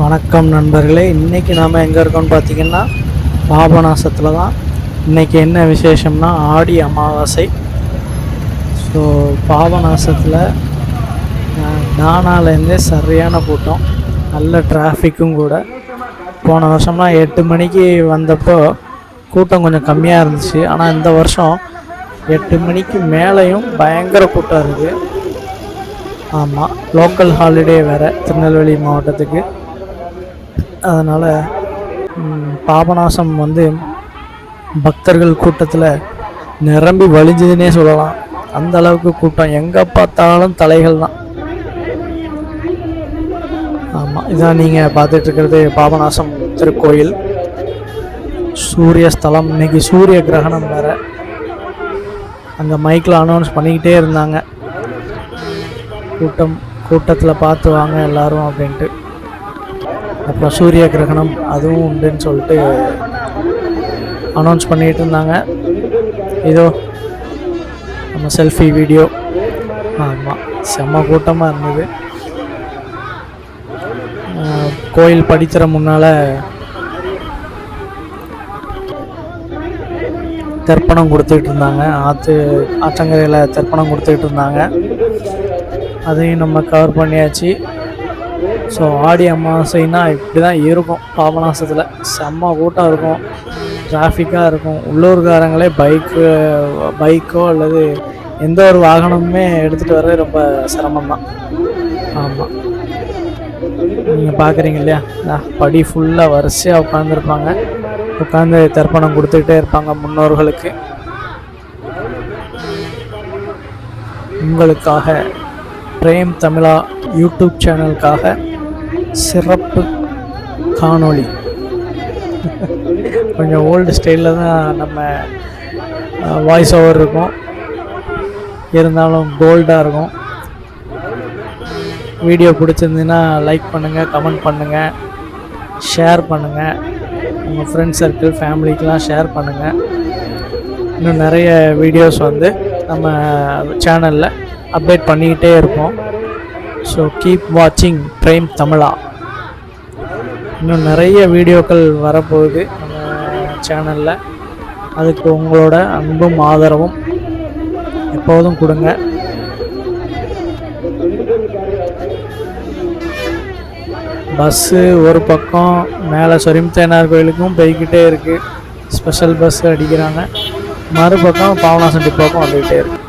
வணக்கம் நண்பர்களே, இன்றைக்கி நாம் எங்கே இருக்கோம்னு பார்த்திங்கன்னா பாபநாசத்தில் தான். இன்றைக்கி என்ன விசேஷம்னா ஆடி அமாவாசை. ஸோ பாபநாசத்தில் நானாலேருந்தே சரியான கூட்டம், நல்ல டிராஃபிக்கும் கூட. போன வருஷம்லாம் 8 மணிக்கு வந்தப்போ கூட்டம் கொஞ்சம் கம்மியாக இருந்துச்சு. ஆனால் இந்த வருஷம் 8 மணிக்கு மேலேயும் பயங்கர கூட்டம் இருக்குது. ஆமாம், லோக்கல் ஹாலிடே வேறு திருநெல்வேலி மாவட்டத்துக்கு. அதனால் பாபநாசம் பக்தர்கள் கூட்டத்தில் நிரம்பி வழிஞ்சதுன்னே சொல்லலாம். அந்த அளவுக்கு கூட்டம், எங்கே பார்த்தாலும் தலைகள் தான். ஆமாம், இதான் நீங்கள் பார்த்துட்ருக்கிறது பாபநாசம் திருக்கோயில் சூரிய ஸ்தலம். இன்றைக்கி சூரிய கிரகணம் வேறு. அங்கே மைக்கில் அனௌன்ஸ் பண்ணிக்கிட்டே இருந்தாங்க, கூட்டத்தில் பார்த்து வாங்க எல்லோரும் அப்படின்ட்டு. அப்புறம் சூரிய கிரகணம் அதுவும் உண்டுன்னு சொல்லிட்டு அனௌன்ஸ் பண்ணிகிட்டு இருந்தாங்க. இதோ நம்ம செல்ஃபி வீடியோ. ஆமாம், செம்ம கூட்டமாக இருந்தது. கோயில் படித்துற முன்னால் தர்ப்பணம் கொடுத்துக்கிட்டு இருந்தாங்க. ஆற்றங்கரையில் தர்ப்பணம் கொடுத்துக்கிட்டு இருந்தாங்க. அதையும் நம்ம கவர் பண்ணியாச்சு. ஸோ ஆடி அமாவாசைன்னா இப்படி தான் இருக்கும். பாபநாசத்தில் செம்ம கூட்டம் இருக்கும், டிராஃபிக்காக இருக்கும். உள்ளூர்காரங்களே பைக்கோ அல்லது எந்த ஒரு வாகனமுமே எடுத்துகிட்டு வர ரொம்ப சிரமம்தான். ஆமாம், நீங்கள் பார்க்குறீங்க இல்லையா, படி ஃபுல்லாக வரிசையாக உட்காந்துருப்பாங்க. உட்காந்து தர்ப்பணம் கொடுத்துக்கிட்டே இருப்பாங்க முன்னோர்களுக்கு. உங்களுக்காக பிரேம் தமிழா யூடியூப் சேனலுக்காக சிறப்பு காணொளி. கொஞ்சம் ஓல்டு ஸ்டைலில் தான் நம்ம வாய்ஸ் ஓவர் இருக்கும், இருந்தாலும் கோல்டாக இருக்கும். வீடியோ பிடிச்சிருந்துன்னா லைக் பண்ணுங்கள், கமெண்ட் பண்ணுங்கள், ஷேர் பண்ணுங்கள். உங்கள் ஃப்ரெண்ட்ஸ் சர்க்கிள் ஃபேமிலிக்கெலாம் ஷேர் பண்ணுங்கள். இன்னும் நிறைய வீடியோஸ் நம்ம சேனலில் அப்டேட் பண்ணிக்கிட்டே இருப்போம். ஸோ கீப் வாட்சிங் பிரேம் தமிழா. இன்னும் நிறைய வீடியோக்கள் வரப்போகுது நம்ம சேனலில். அதுக்கு உங்களோட அன்பும் ஆதரவும் எப்போதும் கொடுங்க. பஸ்ஸு ஒரு பக்கம் மேலே சொரிமுத்தையனார் கோயிலுக்கும் போய்கிட்டே இருக்குது, ஸ்பெஷல் பஸ் அடிக்கிறாங்க. மறுபக்கம் பாபநாசம் டிப்போக்கும் வந்துக்கிட்டே இருக்குது.